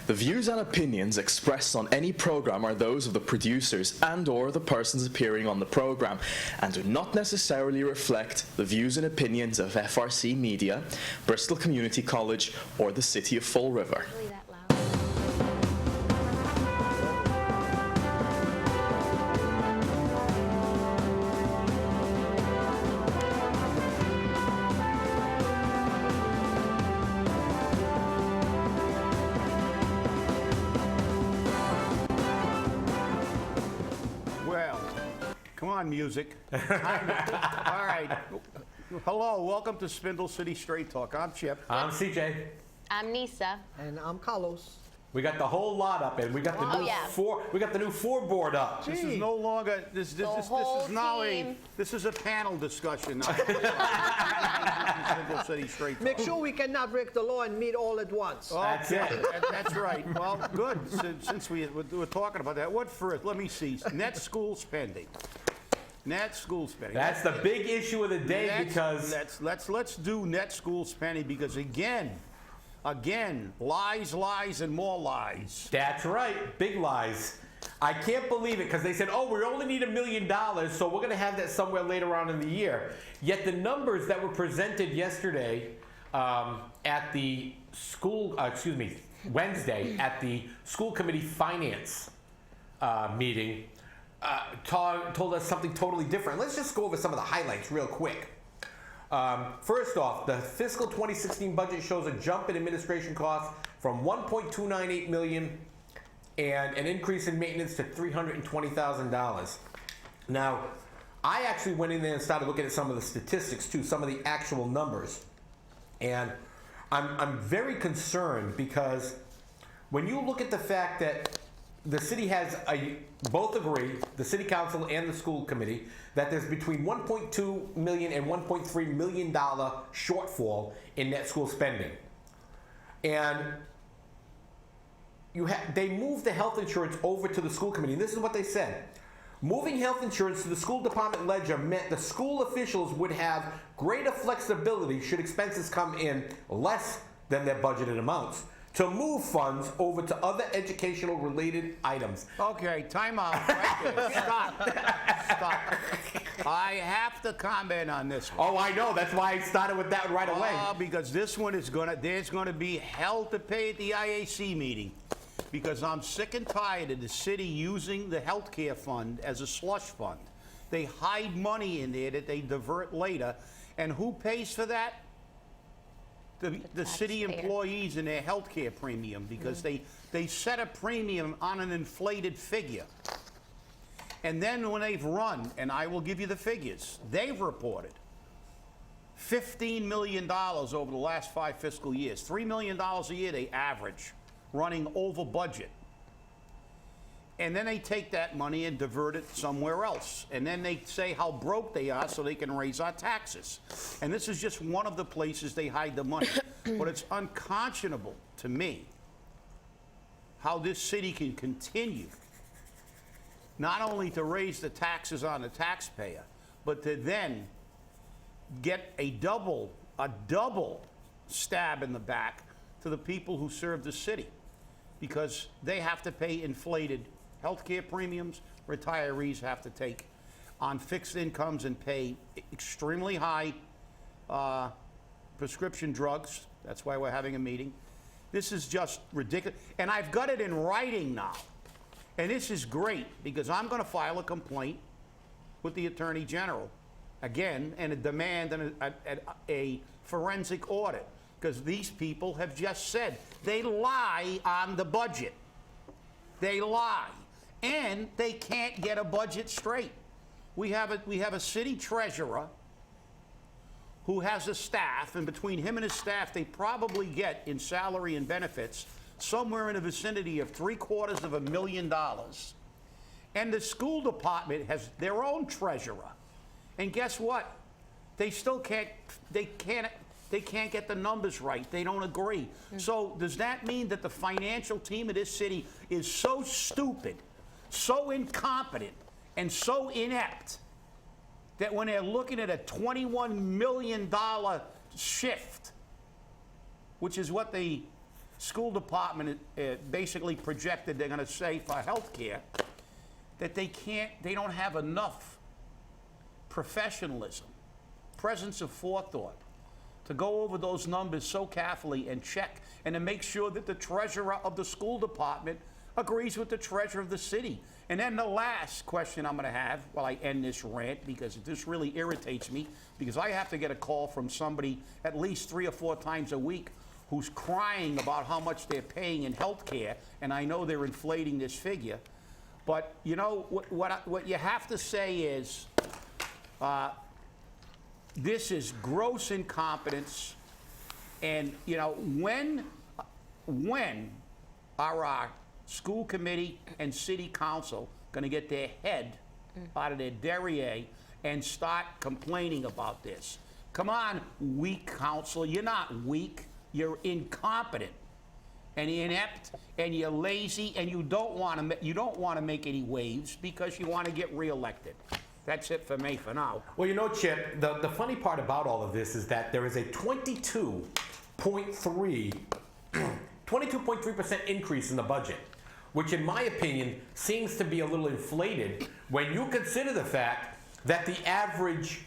The views and opinions expressed on any program are those of the producers and/or the persons appearing on the program, and do not necessarily reflect the views and opinions of FRC Media, Bristol Community College, or the City of Fall River. Music. All right. Hello, welcome to Spindle City Straight Talk. I'm Chip. I'm CJ. I'm Nisa. And I'm Carlos. We got the whole lot up, and we got the new four. We got the new four board up. This is no longer this is now this is a panel discussion now. Spindle City Straight Talk. Make sure we cannot break the law and meet all at once. That's it. That's right. Well, good. Since we were talking about that, what first? Let me see. Net school spending. Net school spending. That's the big issue of the day because let's do net school spending because again, lies, and more lies. That's right, big lies. I can't believe it because they said, "Oh, we only need $1 million, so we're going to have that somewhere later on in the year." Yet the numbers that were presented yesterday at the school, Wednesday at the school committee finance meeting. Told us something totally different. Let's just go over some of the highlights real quick. First off, the fiscal 2016 budget shows a jump in administration costs from $1.298 million and an increase in maintenance to $320,000. Now, I actually went in there and started looking at some of the statistics too, some of the actual numbers. And I'm very concerned because when you look at the fact that the city has both agree, the city council and the school committee, that there's between $1.2 million and $1.3 million shortfall in net school spending. And they moved the health insurance over to the school committee. And this is what they said. Moving health insurance to the school department ledger meant the school officials would have greater flexibility should expenses come in less than their budgeted amounts, to move funds over to other educational related items. Okay, time out right there. Stop. I have to comment on this one. Oh, I know. That's why I started with that right away. Because this one is there's gonna be hell to pay at the IAC meeting. Because I'm sick and tired of the city using the healthcare fund as a slush fund. They hide money in there that they divert later. And who pays for that? The city employees and their health care premium, because they set a premium on an inflated figure. And then when they've run, and I will give you the figures, they've reported $15 million over the last 5 fiscal years. $3 million a year they average, running over budget. And then they take that money and divert it somewhere else. And then they say how broke they are so they can raise our taxes. And this is just one of the places they hide the money. But it's unconscionable to me how this city can continue not only to raise the taxes on the taxpayer, but to then get a double stab in the back to the people who serve the city, because they have to pay inflated healthcare premiums. Retirees have to take on fixed incomes and pay extremely high prescription drugs. That's why we're having a meeting. This is just ridiculous. And I've got it in writing now. And this is great because I'm going to file a complaint with the Attorney General again and a demand and a forensic audit, because these people have just said they lie on the budget. They lie. And they can't get a budget straight. We have a city treasurer who has a staff, and between him and his staff, they probably get in salary and benefits somewhere in the vicinity of $750,000. And the school department has their own treasurer. And guess what? They still can't get the numbers right. They don't agree. So does that mean that the financial team of this city is so stupid, so incompetent, and so inept that when they're looking at a $21 million shift, which is what the school department basically projected they're going to say for health care that they don't have enough professionalism, presence of forethought to go over those numbers so carefully and check and to make sure that the treasurer of the school department agrees with the treasurer of the city. And then the last question I'm going to have while I end this rant, because this really irritates me, because I have to get a call from somebody at least 3 or 4 times a week who's crying about how much they're paying in health care, and I know they're inflating this figure. But, you know, what you have to say is this is gross incompetence. And, you know, when are our school committee and city council going to get their head out of their derriere and start complaining about this? Come on, weak council. You're not weak. You're incompetent and inept, and you're lazy, and you don't want to make any waves because you want to get reelected. That's it for me for now. Well, you know, Chip, the funny part about all of this is that there is a 22.3% increase in the budget, which in my opinion seems to be a little inflated when you consider the fact that the average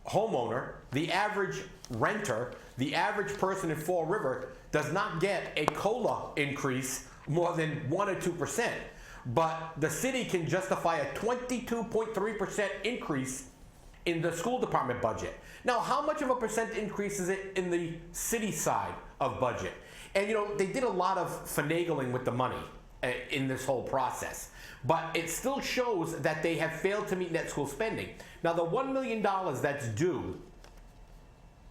homeowner, the average renter, the average person in Fall River does not get a COLA increase more than 1 or 2%. But the city can justify a 22.3% increase in the school department budget. Now, how much of a percent increase is it in the city side of budget? And you know, they did a lot of finagling with the money in this whole process. But it still shows that they have failed to meet net school spending. Now, the $1 million that's due,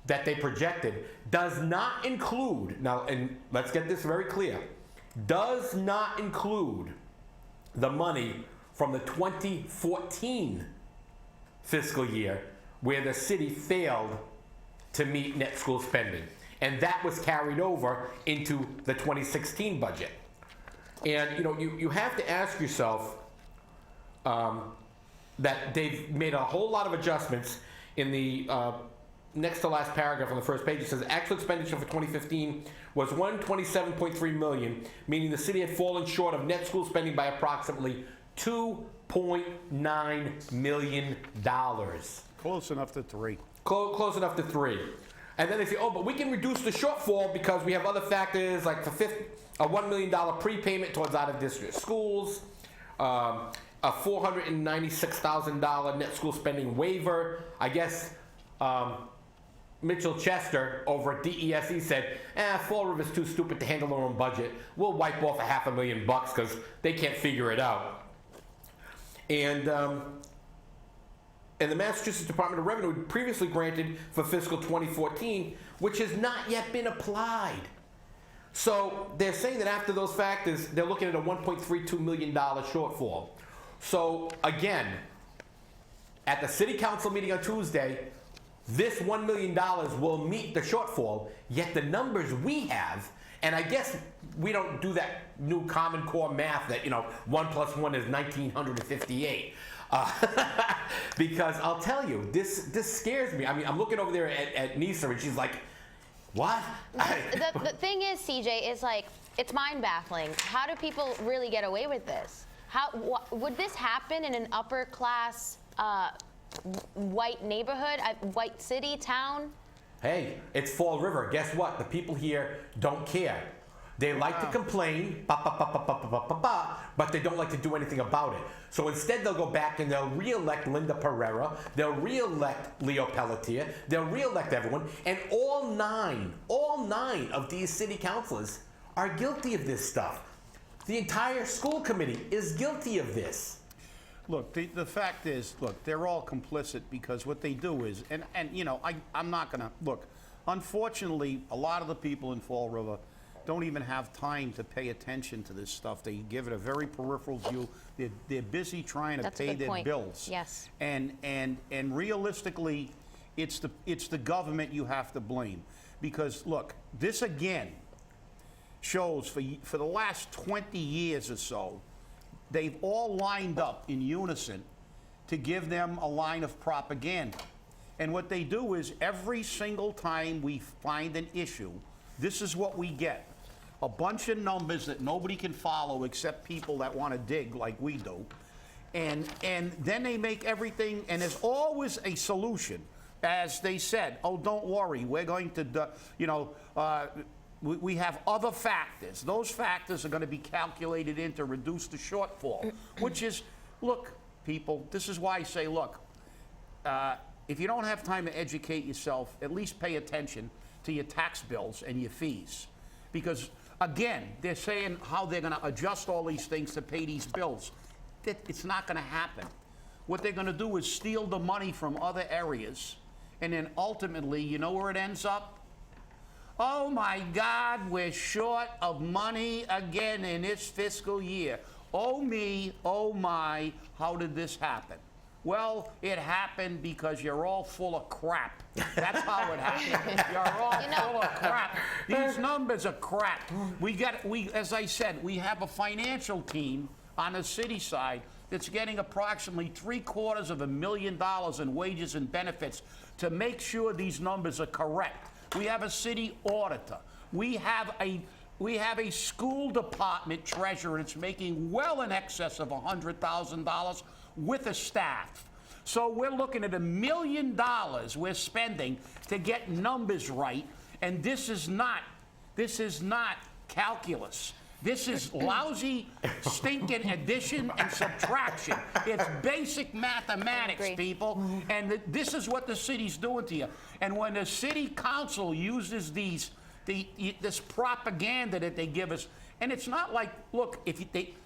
that they projected, does not include, now, and let's get this very clear, does not include the money from the 2014 fiscal year where the city failed to meet net school spending. And that was carried over into the 2016 budget. And you know, you have to ask yourself that they've made a whole lot of adjustments in the next to last paragraph on the first page. It says actual expenditure for 2015 was $127.3 million, meaning the city had fallen short of net school spending by approximately $2.9 million. Close enough to 3. Close enough to 3. And then they say, oh, but we can reduce the shortfall because we have other factors like a $1 million prepayment towards out-of-district schools, a $496,000 net school spending waiver. I guess Mitchell Chester over at DESE said, Fall River's too stupid to handle their own budget. We'll wipe off $500,000 because they can't figure it out. And the Massachusetts Department of Revenue had previously granted for fiscal 2014, which has not yet been applied. So they're saying that after those factors, they're looking at a $1.32 million shortfall. So again, at the city council meeting on Tuesday, this $1 million will meet the shortfall, yet the numbers we have, and I guess we don't do that new Common Core math that, you know, 1 + 1 is 1958. Because I'll tell you, this scares me. I mean, I'm looking over there at Nisa, and she's like, what? The thing is, CJ, is like, it's mind-baffling. How do people really get away with this? Would this happen in an upper-class white neighborhood, white city, town? Hey, it's Fall River. Guess what? The people here don't care. They like to complain, but they don't like to do anything about it. So instead, they'll go back and they'll re-elect Linda Pereira, they'll re-elect Leo Pelletier, they'll re-elect everyone, and all nine of these city councilors are guilty of this stuff. The entire school committee is guilty of this. Look, the fact is, look, they're all complicit because what they do is, and you know, I'm not going to, look, unfortunately, a lot of the people in Fall River don't even have time to pay attention to this stuff. They give it a very peripheral view. They're busy trying to pay their bills. Yes. And realistically, it's the government you have to blame. Because, look, this again shows for the last 20 years or so, they've all lined up in unison to give them a line of propaganda. And what they do is every single time we find an issue, this is what we get. a bunch of numbers that nobody can follow except people that want to dig like we do. And then they make everything, and there's always a solution. As they said, oh, don't worry, we're going to, we have other factors. Those factors are going to be calculated in to reduce the shortfall, which is, look, people, this is why I say, look, if you don't have time to educate yourself, at least pay attention to your tax bills and your fees. Because, again, they're saying how they're going to adjust all these things to pay these bills. It's not going to happen. What they're going to do is steal the money from other areas, and then ultimately, you know where it ends up? Oh my God, we're short of money again in this fiscal year. Oh me, oh my, how did this happen? Well, it happened because you're all full of crap. That's how it happened. You're all full of crap. These numbers are crap. As I said, we have a financial team on the city side that's getting approximately $750,000 in wages and benefits to make sure these numbers are correct. We have a city auditor. We have a school department treasurer that's making well in excess of $100,000 with a staff. So we're looking at $1 million we're spending to get numbers right, and this is not calculus. This is lousy, stinking addition and subtraction. It's basic mathematics, people. And this is what the city's doing to you. And when the city council uses this propaganda that they give us, and it's not like, look,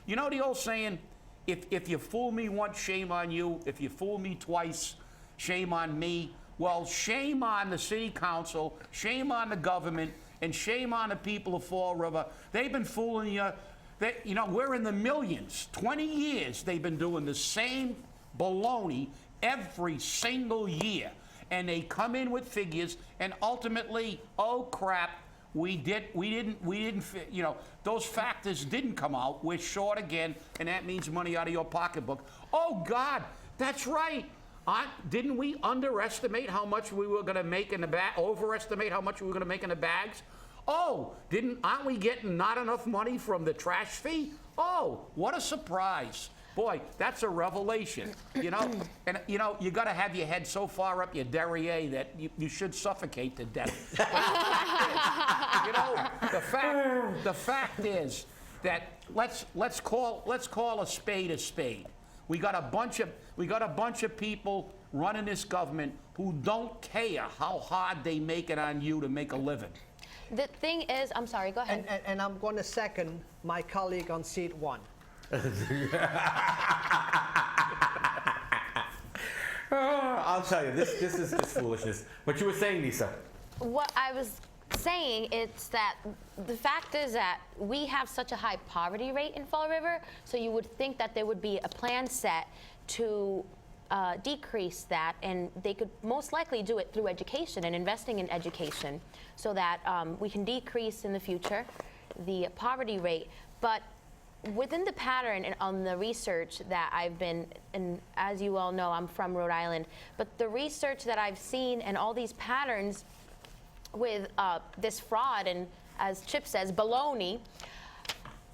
you know the old saying, if you fool me once, shame on you. If you fool me twice, shame on me. Well, shame on the city council, shame on the government, and shame on the people of Fall River. They've been fooling you. We're in the millions. 20 years they've been doing the same baloney every single year. And they come in with figures, and ultimately, oh crap, those factors didn't come out. We're short again, and that means money out of your pocketbook. Oh God, that's right. Didn't we underestimate how much we were going to make in the bag? Overestimate how much we were going to make in the bags? Oh, aren't we getting not enough money from the trash fee? Oh, what a surprise. Boy, that's a revelation, And, you got to have your head so far up your derriere that you should suffocate to death. The fact is that let's call a spade a spade. We got a bunch of people running this government who don't care how hard they make it on you to make a living. The thing is, I'm sorry, go ahead. And I'm going to second my colleague on seat 1. I'll tell you, this is just foolishness. What you were saying, Lisa? What I was saying is that the fact is that we have such a high poverty rate in Fall River, so you would think that there would be a plan set to decrease that, and they could most likely do it through education and investing in education so that we can decrease in the future the poverty rate. But within the pattern and on the research that I've been, and as you all know, I'm from Rhode Island, but the research that I've seen and all these patterns with this fraud and, as Chip says, baloney,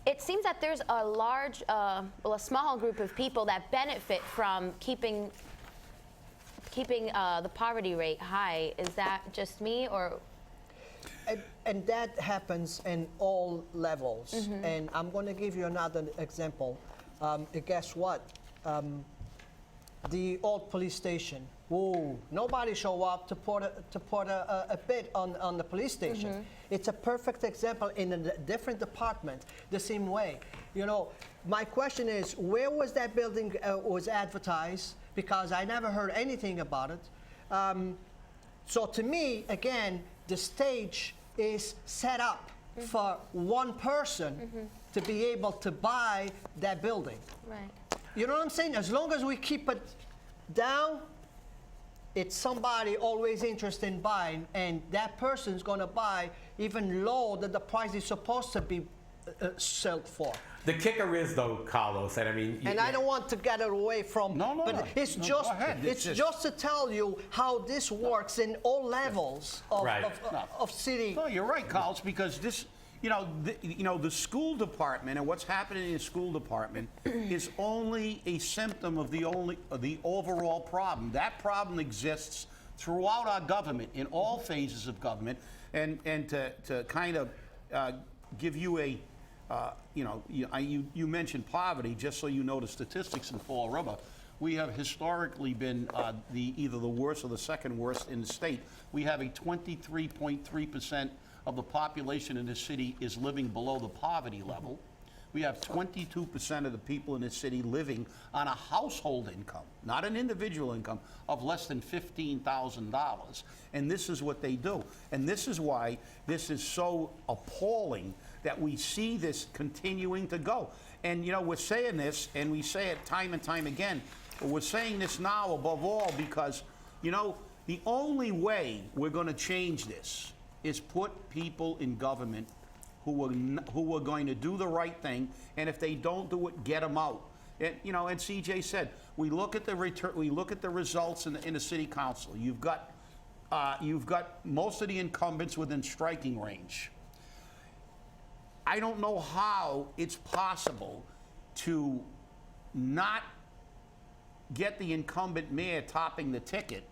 it seems that there's a large, a small group of people that benefit from keeping the poverty rate high. Is that just me, or? And that happens in all levels. Mm-hmm. And I'm going to give you another example. Guess what? The old police station. Whoa, nobody show up to put a bid on the police station. Mm-hmm. It's a perfect example in a different department, the same way. My question is, where was that building was advertised? Because I never heard anything about it. So to me, again, the stage is set up for one person to be able to buy that building. Right. You know what I'm saying? As long as we keep it down, it's somebody always interested in buying, and that person's going to buy even lower than the price is supposed to be sold for. The kicker is, though, Carlos, and I mean... I don't want to get it away from... No. It's No, just go ahead. it's just to tell you how this works in all levels of, Right. of city. No, you're right, Carlos, because this, the school department and what's happening in the school department is only a symptom of the overall problem. That problem exists throughout our government, in all phases of government, and to kind of give you a, you mentioned poverty, just so you know the statistics in Fall River. We have historically been either the worst or the second worst in the state. We have a 23.3% of the population in the city is living below the poverty level. We have 22% of the people in the city living on a household income, not an individual income, of less than $15,000. And this is what they do. And this is why this is so appalling that we see this continuing to go. And, we're saying this, and we say it time and time again, but we're saying this now above all because, the only way we're going to change this is put people in government who are going to do the right thing, and if they don't do it, get them out. And, and CJ said, we look at the results in the city council. You've got most of the incumbents within striking range. I don't know how it's possible to not get the incumbent mayor topping the ticket,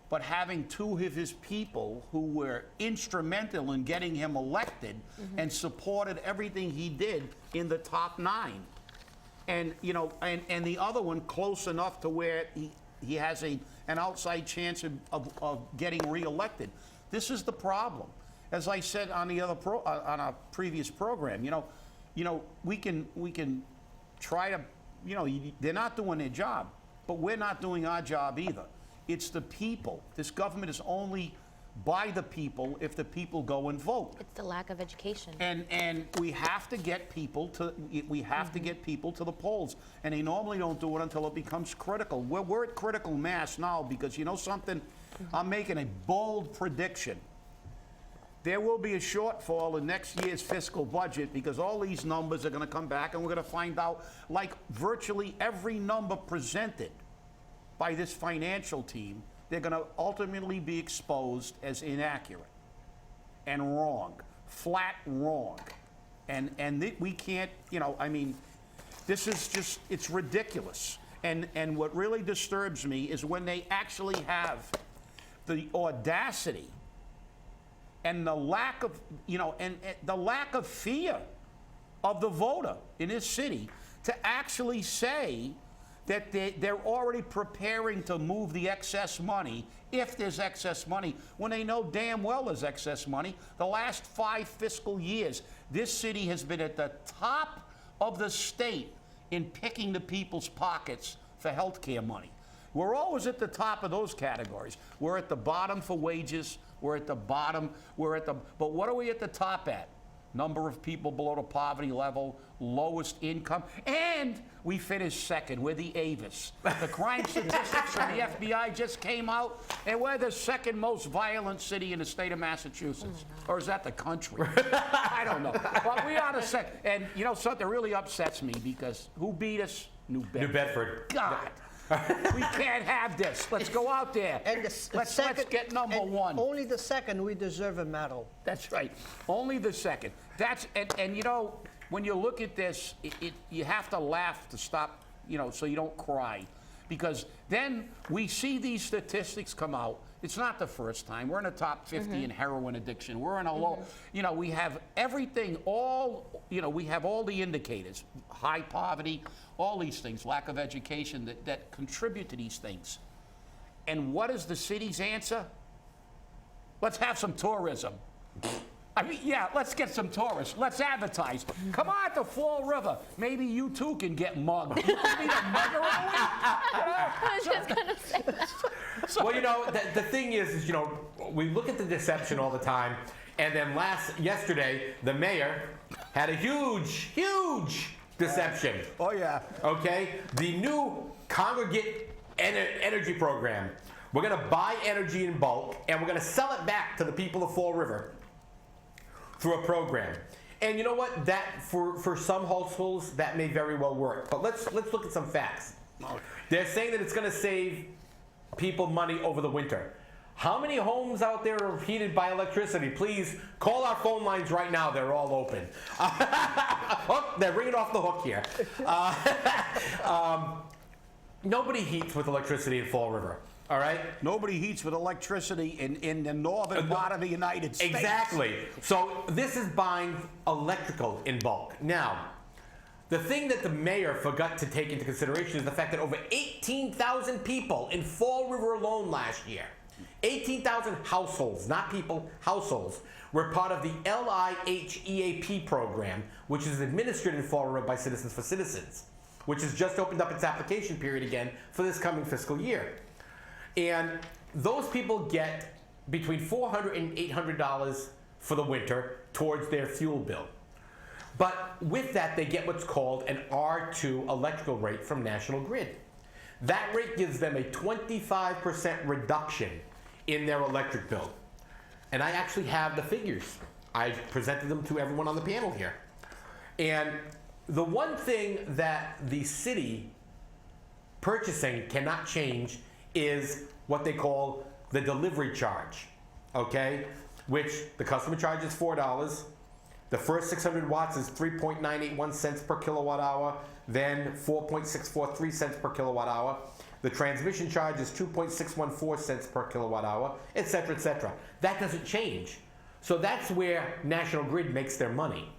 but having two of his people who were instrumental in getting him elected and supported everything he did in the top 9. And, and the other one close enough to where he has an outside chance of getting reelected. This is the problem. As I said on on a previous program, we can try to, they're not doing their job, but we're not doing our job either. It's the people. This government is only by the people if the people go and vote. It's the lack of education. And we have to get people to the polls, and they normally don't do it until it becomes critical. We're at critical mass now because something. I'm making a bold prediction. There will be a shortfall in next year's fiscal budget because all these numbers are going to come back, and we're going to find out, like virtually every number presented by this financial team, they're going to ultimately be exposed as inaccurate and wrong, flat wrong. And we can't, this is just, it's ridiculous. And what really disturbs me is when they actually have the audacity and the lack of, and the lack of fear of the voter in this city to actually say that they're already preparing to move the excess money, if there's excess money, when they know damn well there's excess money. The last 5 fiscal years, this city has been at the top of the state in picking the people's pockets for health care money. We're always at the top of those categories. We're at the bottom for wages. We're at the bottom. But what are we at the top at? Number of people below the poverty level, lowest income, and we finished second. We're the Avis. The crime statistics from the FBI just came out, and we're the second most violent city in the state of Massachusetts. Or is that the country? I don't know. But we are the second. And something really upsets me because who beat us? New Bedford. New Bedford. God. We can't have this. Let's go out there. And let's get number one. Only the second we deserve a medal. That's right. Only the second. And when you look at this, you have to laugh to stop, so you don't cry. Because then we see these statistics come out. It's not the first time. We're in the top 50 in heroin addiction. We're in a low, we have everything, we have all the indicators, high poverty, all these things, lack of education that contribute to these things. And what is the city's answer? Let's have some tourism. Let's get some tourists. Let's advertise. Come on to Fall River. Maybe you too can get mugged. You can be the mugger, I was just going to say that. Well, the thing is, we look at the deception all the time, and then yesterday, the mayor had a huge deception. Oh, yeah. Okay? The new congregate energy program. We're going to buy energy in bulk, and we're going to sell it back to the people of Fall River through a program. And you know what? That for some households that may very well work. But let's look at some facts. They're saying that it's going to save people money over the winter. How many homes out there are heated by electricity? Please call our phone lines right now. They're all open. Oh, they're ringing off the hook here. Nobody heats with electricity in Fall River. All right? Nobody heats with electricity in the northern part of the United States. Exactly. So this is buying electrical in bulk. Now, the thing that the mayor forgot to take into consideration is the fact that over 18,000 people in Fall River alone last year, 18,000 households, not people, households, were part of the LIHEAP program, which is administered in Fall River by Citizens for Citizens, which has just opened up its application period again for this coming fiscal year. And those people get between $400 and $800 for the winter towards their fuel bill. But with that, they get what's called an R2 electrical rate from National Grid. That rate gives them a 25% reduction in their electric bill. And I actually have the figures. I presented them to everyone on the panel here. And the one thing that the city purchasing cannot change is what they call the delivery charge, okay? Which the customer charges $4. The first 600 watts is 3.981 cents per kilowatt hour, then 4.643 cents per kilowatt hour. The transmission charge is 2.614 cents per kilowatt hour, et cetera, et cetera. That doesn't change. So that's where National Grid makes their money,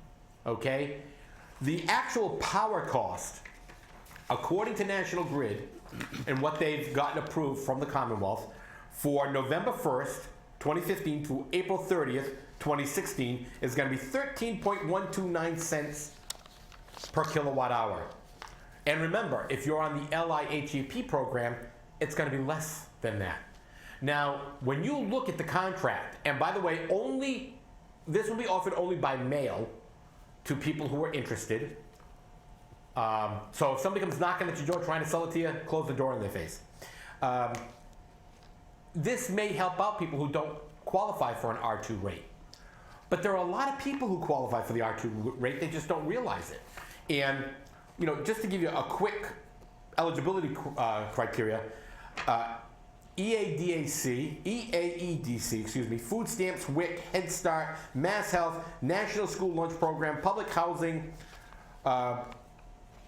okay? The actual power cost, according to National Grid, and what they've gotten approved from the Commonwealth, for November 1st, 2015 through April 30th, 2016, is going to be 13.129 cents per kilowatt hour. And remember, if you're on the LIHEAP program, it's going to be less than that. Now, when you look at the contract, and by the way, this will be offered only by mail to people who are interested. So if somebody comes knocking at your door trying to sell it to you, close the door in their face. This may help out people who don't qualify for an R2 rate. But there are a lot of people who qualify for the R2 rate, they just don't realize it. And you know, just to give you a quick eligibility criteria, EAEDC, food stamps, WIC, Head Start, Mass Health, National School Lunch Program, Public Housing,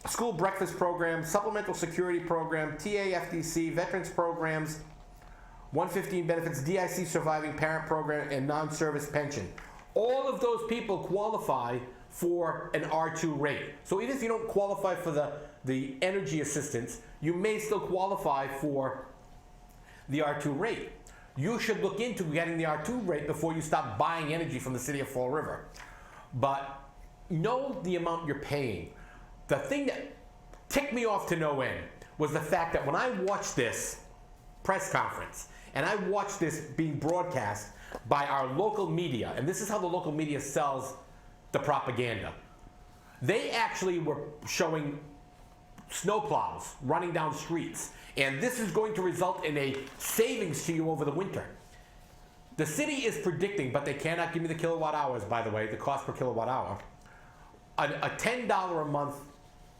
School Breakfast Program, Supplemental Security Program, TAFDC, Veterans Programs, 115 Benefits, DIC Surviving Parent Program, and Non-Service Pension. All of those people qualify for an R2 rate. So even if you don't qualify for the energy assistance, you may still qualify for the R2 rate. You should look into getting the R2 rate before you stop buying energy from the city of Fall River. But know the amount you're paying. The thing that ticked me off to no end was the fact that when I watched this press conference, and I watched this being broadcast by our local media, and this is how the local media sells the propaganda. They actually were showing snowplows running down streets, and this is going to result in a savings to you over the winter. The city is predicting, but they cannot give me the kilowatt hours, by the way, the cost per kilowatt hour, a $10 a month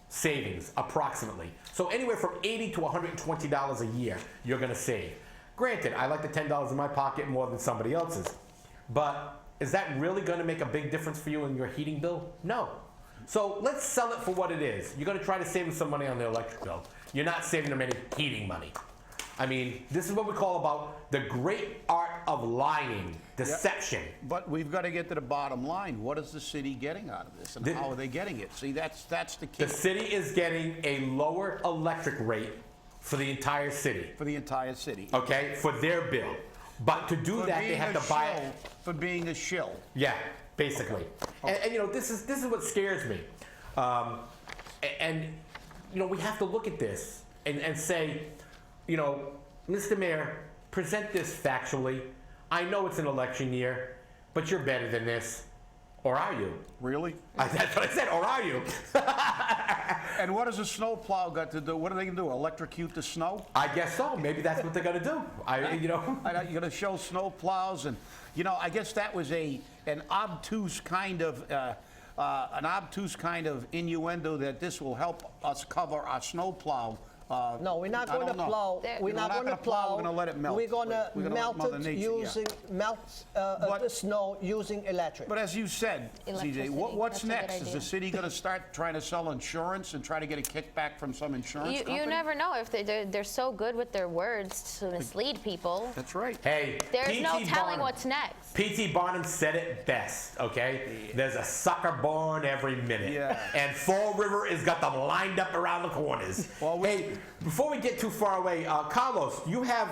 savings, approximately. So anywhere from $80 to $120 a year you're going to save. Granted, I like the $10 in my pocket more than somebody else's, but is that really going to make a big difference for you in your heating bill? No. So let's sell it for what it is. You're going to try to save them some money on the electric bill. You're not saving them any heating money. I mean, this is what we call about the great art of lying, deception. Yeah, but we've got to get to the bottom line. What is the city getting out of this, and how are they getting it? See, that's the key. The city is getting a lower electric rate for the entire city. For the entire city. Okay, for their bill. But to do that, they have to buy it. For being a shill. Yeah, basically. Okay. And you know, this is what scares me. And you know, we have to look at this and say, you know, Mr. Mayor, present this factually. I know it's an election year, but you're better than this. Or are you? Really? That's what I said, or are you? And what does a snowplow got to do? What are they going to do, electrocute the snow? I guess so. Maybe that's what they're going to do. You know. You're going to show snowplows, and, you know, I guess that was an obtuse kind of innuendo that this will help us cover our snowplow No, we're not I going to don't know. plow. There- We're not going to plow. We're going to let it melt. We're going to We're gonna let melt Mother it Nature, using the snow using electric. But as you said, CJ, Electricity, what's that's a good next? Is idea. the city going to start trying to sell insurance and try to get a kickback from some insurance company? You never know if they're so good with their words to mislead people. That's right. Hey, There's no P.T. telling Barnum. what's next. P.T. Barnum said it best, okay? There's a sucker born every minute. Yeah. And Fall River has got them lined up around the corners. Well, hey, before we get too far away, Carlos, you have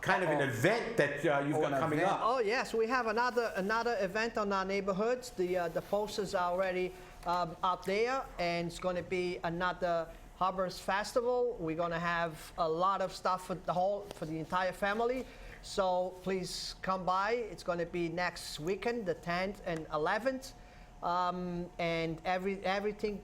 kind of an event that you've got an coming event. up. Oh yes, we have another event on our neighborhoods. The posters are already out there, and it's going to be another Harvest Festival. We're going to have a lot of stuff for the entire family. So please come by. It's going to be next weekend, the 10th and 11th. And everything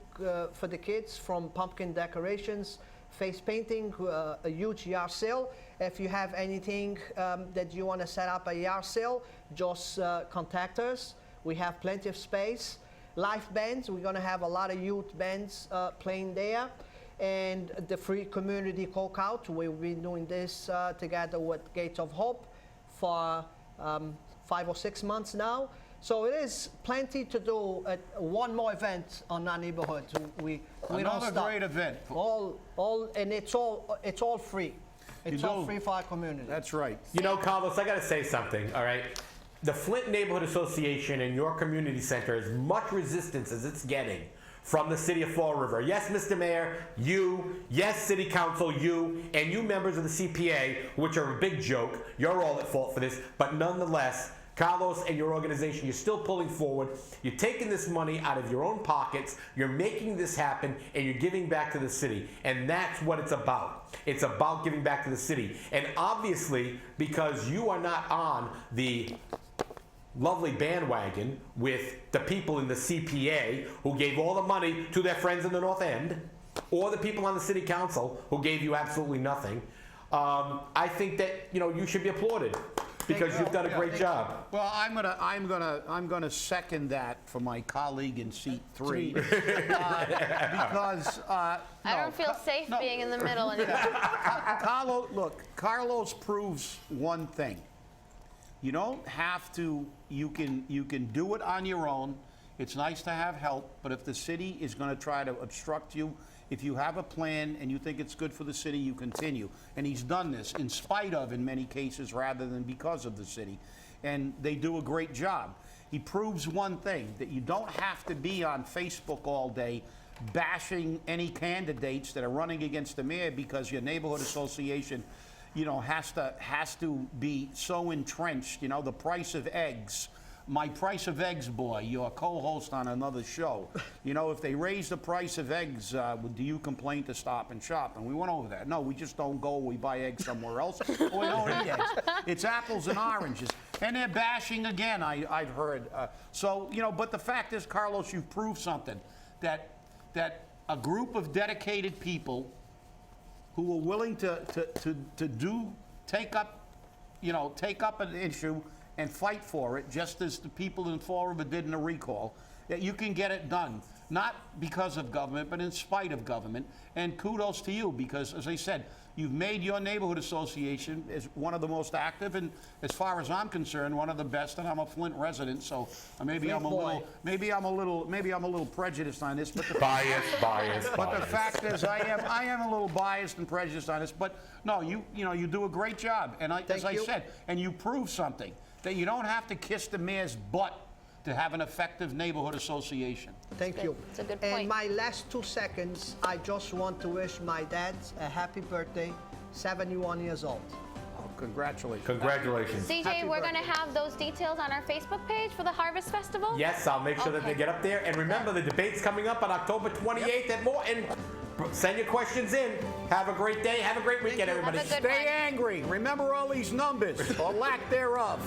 for the kids, from pumpkin decorations, face painting, a huge yard sale. If you have anything that you want to set up a yard sale, just contact us. We have plenty of space. Live bands, we're going to have a lot of youth bands playing there. And the free community cookout, we've been doing this together with Gates of Hope for 5 or 6 months now. So it is plenty to do. One more event on our neighborhood. We don't Another stop. great event. And it's all free. It's all free for our community. That's right. You know, Carlos, I got to say something, all right? The Flint Neighborhood Association and your community center, as much resistance as it's getting from the city of Fall River. Yes, Mr. Mayor, you, yes, City Council, you, and you members of the CPA, which are a big joke. You're all at fault for this, but nonetheless, Carlos and your organization, you're still pulling forward. You're taking this money out of your own pockets. You're making this happen, and you're giving back to the city. And that's what it's about. It's about giving back to the city. And obviously, because you are not on the lovely bandwagon with the people in the CPA who gave all the money to their friends in the North End, or the people on the City Council who gave you absolutely nothing, I think that you should be applauded. Because you've done a great job. Well, I'm gonna second that for my colleague in seat 3, because I don't feel safe being in the middle anymore. Carlos proves one thing. You don't have to. You can do it on your own. It's nice to have help, but if the city is going to try to obstruct you, if you have a plan and you think it's good for the city, you continue. And he's done this in spite of, in many cases, rather than because of the city. And they do a great job. He proves one thing, that you don't have to be on Facebook all day bashing any candidates that are running against the mayor because your neighborhood association, has to be so entrenched. The price of eggs. My Price of Eggs boy, your co-host on another show. If they raise the price of eggs, do you complain to Stop and Shop? And we went over that. No, we just don't go. We buy eggs somewhere else. Or we don't eat eggs. It's apples and oranges. And they're bashing again, I've heard. But the fact is, Carlos, you've proved something. That a group of dedicated people who are willing to take up an issue and fight for it, just as the people in Fall River did in the recall, that you can get it done. Not because of government, but in spite of government. And kudos to you, because, as I said, you've made your neighborhood association as one of the most active, and as far as I'm concerned, one of the best. And I'm a Flint resident, so maybe I'm a little prejudiced on this. But the Bias. But the fact is, I am a little biased and prejudiced on this. But no, you do a great job, and as I said, and you prove something, that you don't have to kiss the mayor's butt to have an effective neighborhood association. Thank you. It's a good point. And my last 2 seconds, I just want to wish my dad a happy birthday, 71 years old. Oh, congratulations. Congratulations. CJ, Happy we're going to birthday. have those details on our Facebook page for the Harvest Festival? Yes, I'll make sure that they Okay. get up there. And remember, the debate's coming up on October 28th at Morton. Send your questions in. Have a great day. Have a great weekend, everybody. Have a good Stay one. angry. Remember all these numbers, or lack thereof.